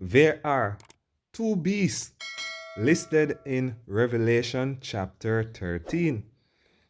There are two beasts listed in Revelation chapter 13.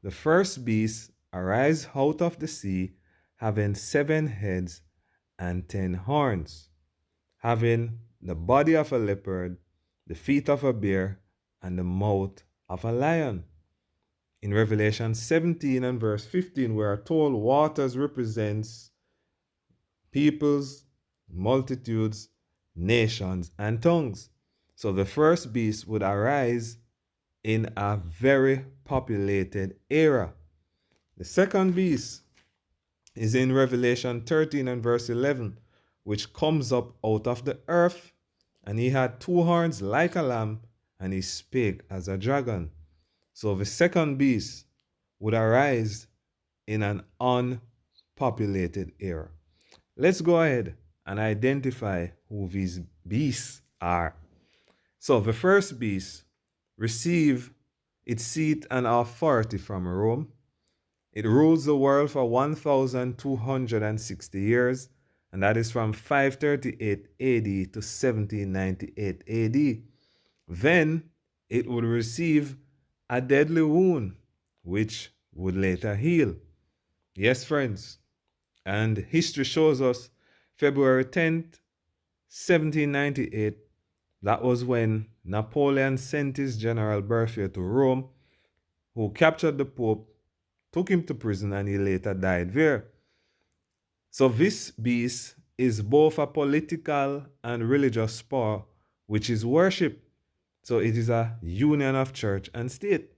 The first beast arise out of the sea, having 7 heads and 10 horns, having the body of a leopard, the feet of a bear, and the mouth of a lion. In Revelation 17 and verse 15, we are told waters represents peoples, multitudes, nations, and tongues. So the first beast would arise in a very populated era. The second beast is in Revelation 13 and verse 11, which comes up out of the earth, and he had 2 horns like a lamb, and he spake as a dragon. So the second beast would arise in an unpopulated era. Let's go ahead and identify who these beasts are. So the first beast receive its seat and authority from Rome. It rules the world for 1,260 years, and that is from 538 AD to 1798 AD. Then it would receive a deadly wound, which would later heal. Yes, friends, and history shows us February 10th, 1798, that was when Napoleon sent his General Berthier to Rome, who captured the Pope, took him to prison, and he later died there. So this beast is both a political and religious power, which is worship. So it is a union of church and state.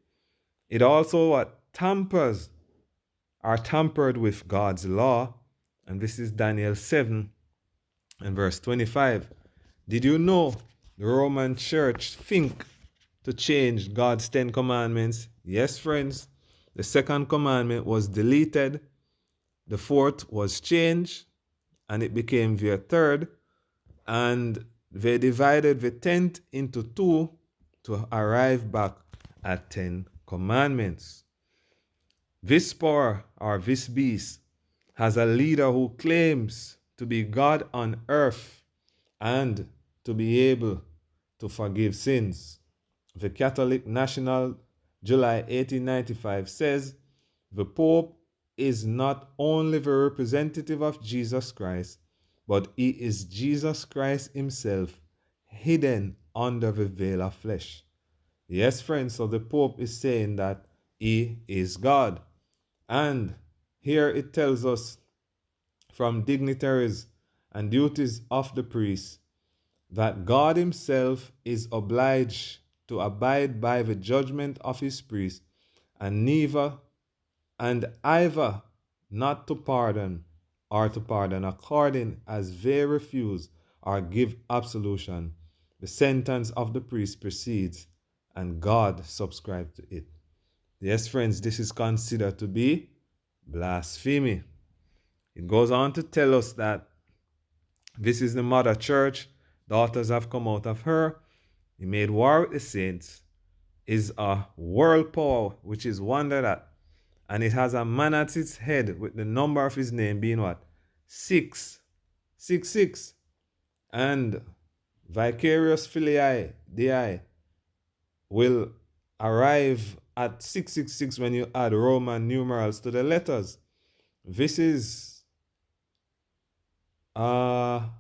It also tampers or tampered with God's law, and this is Daniel 7 and verse 25. Did you know the Roman Church think to change God's 10 commandments? Yes, friends. The second commandment was deleted. The fourth was changed, and it became their third. And they divided the 10th into 2 to arrive back at 10 commandments. This power, or this beast, has a leader who claims to be God on earth and to be able to forgive sins. The Catholic National, July 1895, says the Pope is not only the representative of Jesus Christ, but he is Jesus Christ himself, hidden under the veil of flesh. Yes, friends, so the Pope is saying that he is God. And here it tells us from dignitaries and duties of the priest that God himself is obliged to abide by the judgment of his priest, and either not to pardon or to pardon according as they refuse or give absolution. The sentence of the priest proceeds, and God subscribes to it. Yes, friends, this is considered to be blasphemy. It goes on to tell us that this is the mother church, daughters have come out of her. He made war with the saints, is a world power which is wondered at, and it has a man at its head with the number of his name being what? 666. And vicarious filii dei will arrive at 666 when you add Roman numerals to the letters. This is what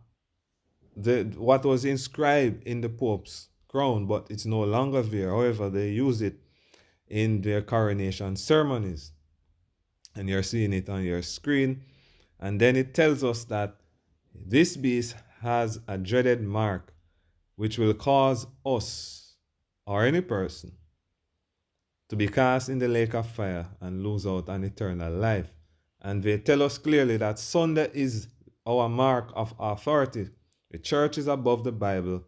was inscribed in the Pope's crown, but it's no longer there. However, they use it in their coronation ceremonies. And you're seeing it on your screen. And then it tells us that this beast has a dreaded mark which will cause us or any person to be cast in the lake of fire and lose out on eternal life. And they tell us clearly that Sunday is our mark of authority. The church is above the Bible,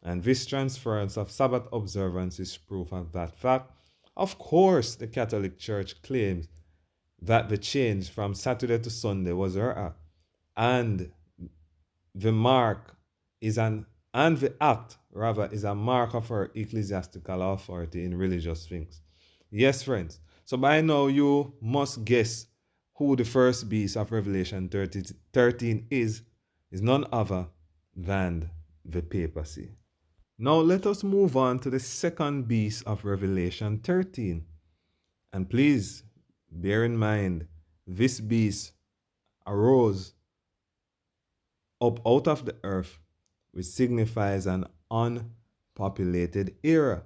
and this transference of Sabbath observance is proof of that fact. Of course, the Catholic Church claims that the change from Saturday to Sunday was her act, and the mark is the act rather is a mark of her ecclesiastical authority in religious things. Yes, friends. So by now you must guess who the first beast of Revelation 13 is none other than the papacy. Now let us move on to the second beast of Revelation 13. And please bear in mind, this beast arose up out of the earth, which signifies an unpopulated era.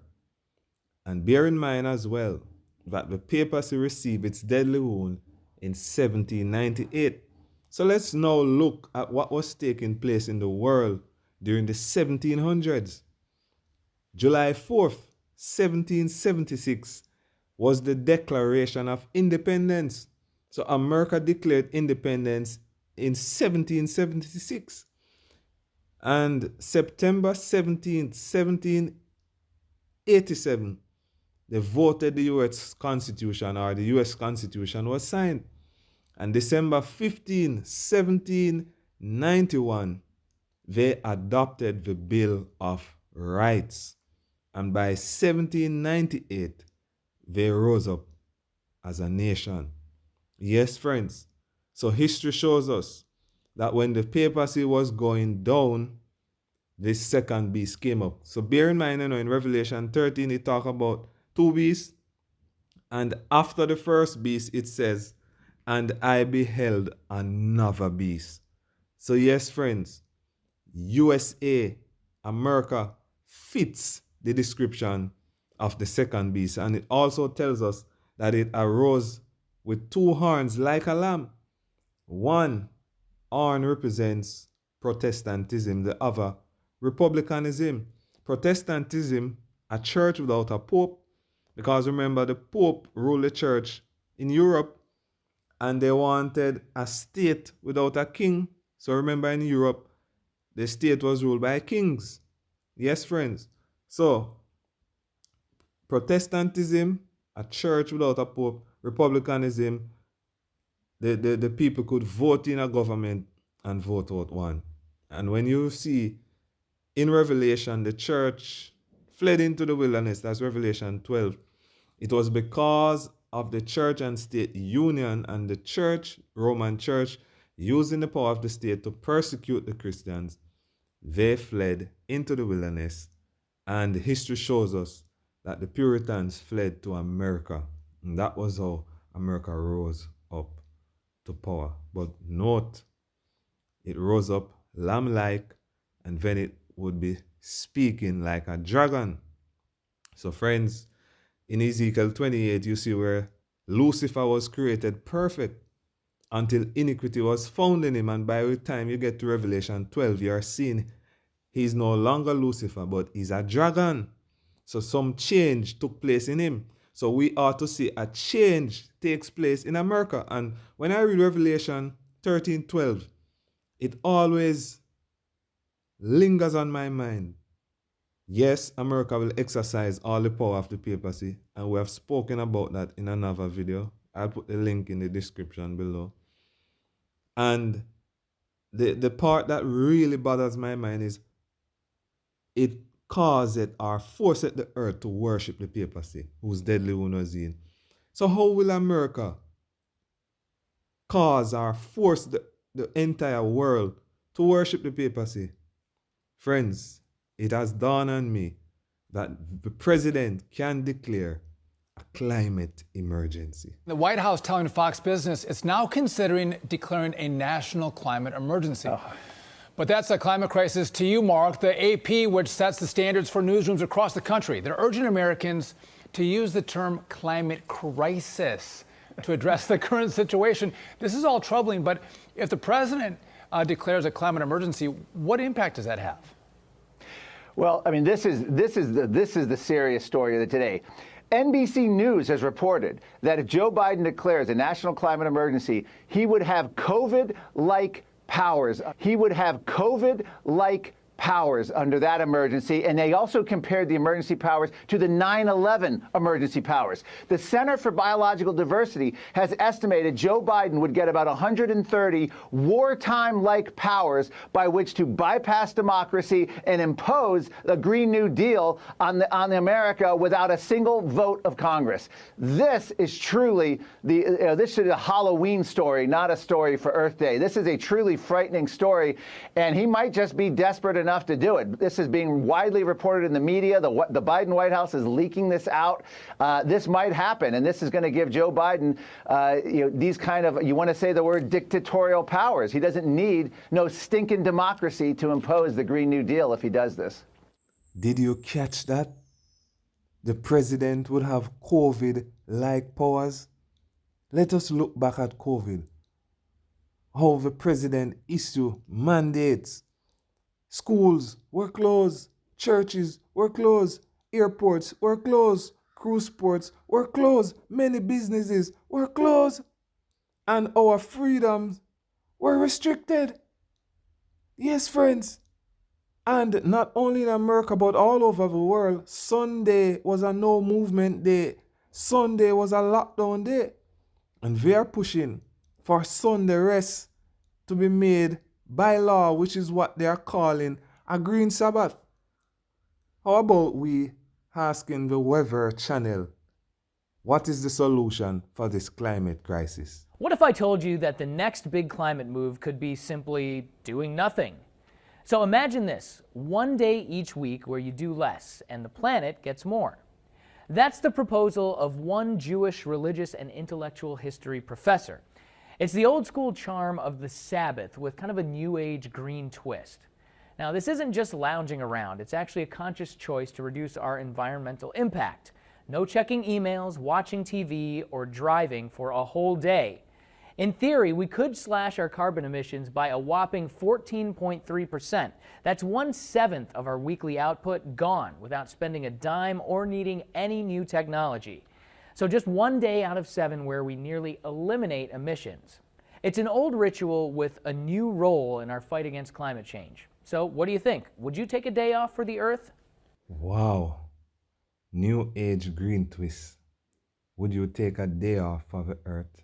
And bear in mind as well that the papacy received its deadly wound in 1798. So let's now look at what was taking place in the world during the 1700s. July 4th, 1776 was the Declaration of Independence. So America declared independence in 1776. And September 17th, 1787, they voted the US Constitution, or the US Constitution was signed. And December 15th, 1791, they adopted the Bill of Rights. And by 1798, they rose up as a nation. Yes, friends. So history shows us that when the papacy was going down, this second beast came up. So bear in mind, in Revelation 13, it talks about two beasts. And after the first beast, it says, and I beheld another beast. So yes, friends, USA, America, fits the description of the second beast. And it also tells us that it arose with two horns like a lamb. One horn represents Protestantism, the other republicanism. Protestantism, a church without a pope, because remember, the pope ruled the church in Europe, and they wanted a state without a king. So remember, in Europe, the state was ruled by kings. Yes, friends. So Protestantism, a church without a pope. Republicanism, the people could vote in a government and vote out one. And when you see in Revelation, the church fled into the wilderness, that's Revelation 12, it was because of the church and state union, and the church, Roman church, using the power of the state to persecute the Christians. They fled into the wilderness, and history shows us that the Puritans fled to America. And that was how America rose up to power. But note, it rose up lamb-like, and then it would be speaking like a dragon. So friends, in Ezekiel 28, you see where Lucifer was created perfect until iniquity was found in him. And by the time you get to Revelation 12, you are seeing he's no longer Lucifer, but he's a dragon. So some change took place in him. So we ought to see a change takes place in America. And when I read Revelation 13:12, it always lingers on my mind. Yes, America will exercise all the power of the papacy, and we have spoken about that in another video. I'll put the link in the description below. And the part that really bothers my mind is it caused or forced the earth to worship the papacy, whose deadly wound was in. So how will America cause or force the entire world to worship the papacy? Friends, it has dawned on me that the president can declare a climate emergency. The White House telling Fox Business it's now considering declaring a national climate emergency. But that's a climate crisis to you, Mark. The AP, which sets the standards for newsrooms across the country, they're urging Americans to use the term climate crisis to address the current situation. This is all troubling, but if the president declares a climate emergency, what impact does that have? Well, I mean, this is the serious story of the today. NBC News has reported that if Joe Biden declares a national climate emergency, he would have COVID-like powers. He would have COVID-like powers under that emergency, and they also compared the emergency powers to the 9/11 emergency powers. The Center for Biological Diversity has estimated Joe Biden would get about 130 wartime-like powers by which to bypass democracy and impose a Green New Deal on America without a single vote of Congress. This is truly this is a Halloween story, not a story for Earth Day. This is a truly frightening story, and he might just be desperate enough enough to do it. This is being widely reported in the media. The Biden White House is leaking this out. This might happen, and this is going to give Joe Biden these kind of, you want to say the word dictatorial powers. He doesn't need no stinking democracy to impose the Green New Deal if he does this. Did you catch that? The president would have COVID-like powers. Let us look back at COVID. How the president issued mandates. Schools were closed. Churches were closed. Airports were closed. Cruise ports were closed. Many businesses were closed. And our freedoms were restricted. Yes, friends. And not only in America, but all over the world, Sunday was a no movement day. Sunday was a lockdown day. And they are pushing for Sunday rest to be made by law, which is what they are calling a green Sabbath. How about we asking the Weather Channel, what is the solution for this climate crisis? What if I told you that the next big climate move could be simply doing nothing? So imagine this, one day each week where you do less and the planet gets more. That's the proposal of one Jewish religious and intellectual history professor. It's the old school charm of the Sabbath with kind of a new age green twist. Now, this isn't just lounging around. It's actually a conscious choice to reduce our environmental impact. No checking emails, watching TV, or driving for a whole day. In theory, we could slash our carbon emissions by a whopping 14.3%. That's 1/7 of our weekly output gone without spending a dime or needing any new technology. So just one day out of 7 where we nearly eliminate emissions. It's an old ritual with a new role in our fight against climate change. So what do you think? Would you take a day off for the Earth? Wow. New age green twist. Would you take a day off for the earth?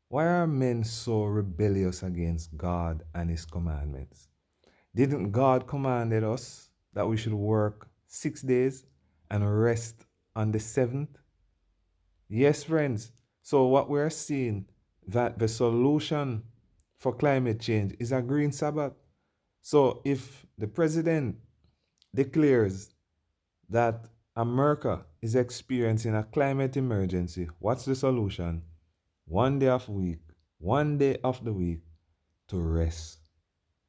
Why are men so rebellious against God and his commandments? Didn't God commanded us that we should work 6 days and rest on the 7th? Yes, friends. So what we're seeing, that the solution for climate change is a green Sabbath. So if the president declares that America is experiencing a climate emergency, what's the solution? One day of the week to rest.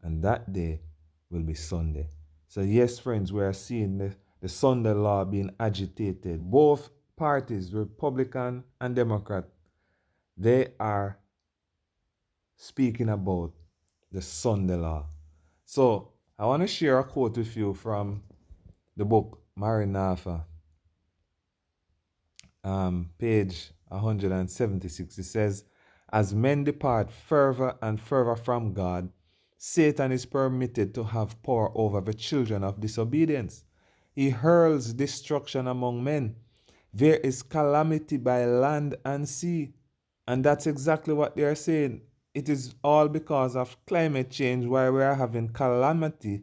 And that day will be Sunday. So yes, friends, we are seeing the Sunday law being agitated. Both parties, Republican and Democrat, they are speaking about the Sunday law. So I want to share a quote with you from the book Maranatha, page 176. It says, as men depart further and further from God, Satan is permitted to have power over the children of disobedience. He hurls destruction among men. There is calamity by land and sea. And that's exactly what they are saying. It is all because of climate change why we are having calamity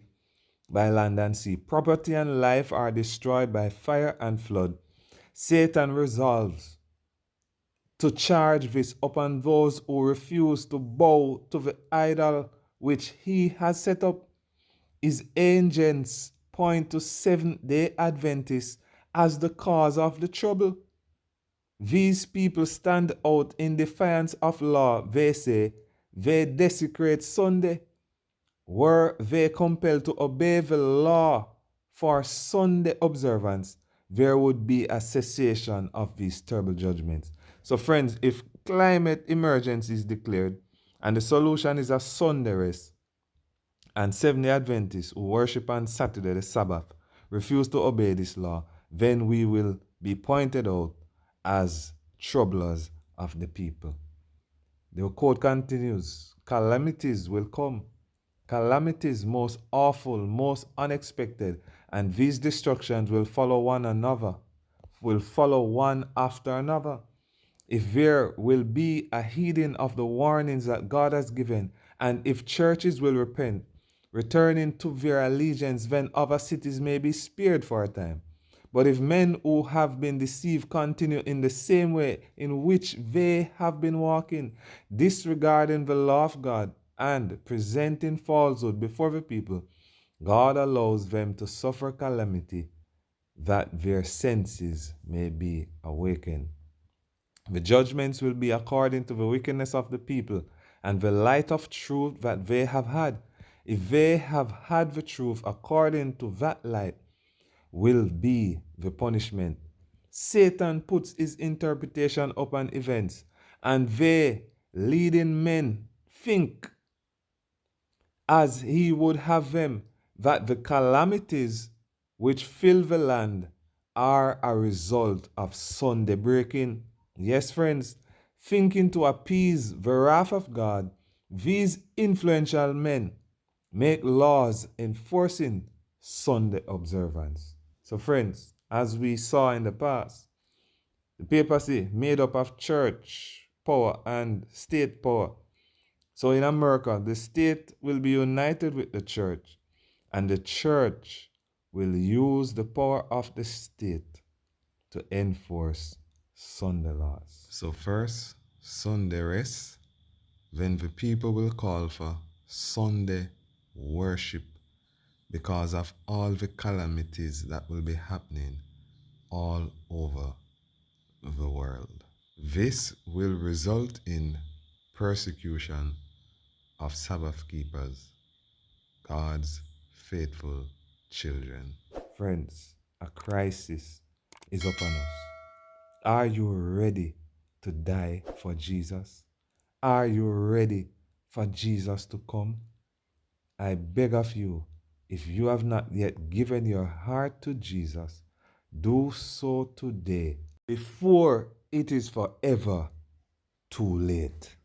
by land and sea. Property and life are destroyed by fire and flood. Satan resolves to charge this upon those who refuse to bow to the idol which he has set up. His agents point to Seventh-day Adventists as the cause of the trouble. These people stand out in defiance of law. They say they desecrate Sunday. Were they compelled to obey the law for Sunday observance, there would be a cessation of these terrible judgments. So friends, if climate emergency is declared and the solution is a Sunday rest, and Seventh-day Adventists who worship on Saturday, the Sabbath, refuse to obey this law, then we will be pointed out as troublers of the people. The quote continues, calamities will come. Calamities most awful, most unexpected, and these destructions will follow one another, will follow one after another. If there will be a heeding of the warnings that God has given, and if churches will repent, returning to their allegiance, then other cities may be spared for a time. But if men who have been deceived continue in the same way in which they have been walking, disregarding the law of God and presenting falsehood before the people, God allows them to suffer calamity that their senses may be awakened. The judgments will be according to the wickedness of the people and the light of truth that they have had. If they have had the truth according to that light, will be the punishment. Satan puts his interpretation upon events, and they, leading men, think as he would have them, that the calamities which fill the land are a result of Sunday breaking. Yes, friends, thinking to appease the wrath of God, these influential men make laws enforcing Sunday observance. So, friends, as we saw in the past, the papacy made up of church power and state power. So in America, the state will be united with the church, and the church will use the power of the state to enforce Sunday laws. So first, Sunday rest, then the people will call for Sunday worship because of all the calamities that will be happening all over the world. This will result in persecution of Sabbath keepers, God's faithful children. Friends, a crisis is upon us. Are you ready to die for Jesus? Are you ready for Jesus to come? I beg of you, if you have not yet given your heart to Jesus, do so today before it is forever too late.